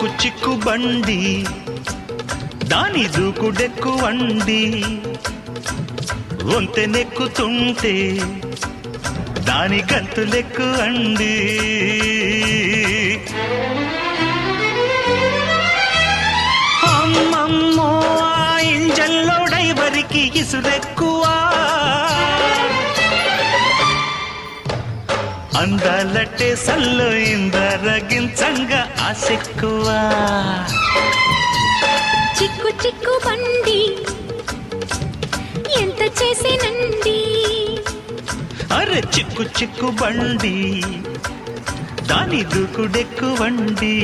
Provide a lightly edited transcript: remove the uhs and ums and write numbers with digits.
చిక్కు చిక్కు బండి దాని దూకుడెక్కువండి వంతెనెక్కుతుంటే దాని గంతులెక్కువండి అమ్మమ్మో ఆ ఇంజన్లో డైవరికి ఇసురెక్కువా అందాలట్టే సల్లో ఇందరగించంగా ఆసెక్కువా చిక్కు చిక్కు బండి ఎంత చేసేనండి అరే చిక్కు చిక్కు బండి దాని దూకుడెక్కువండి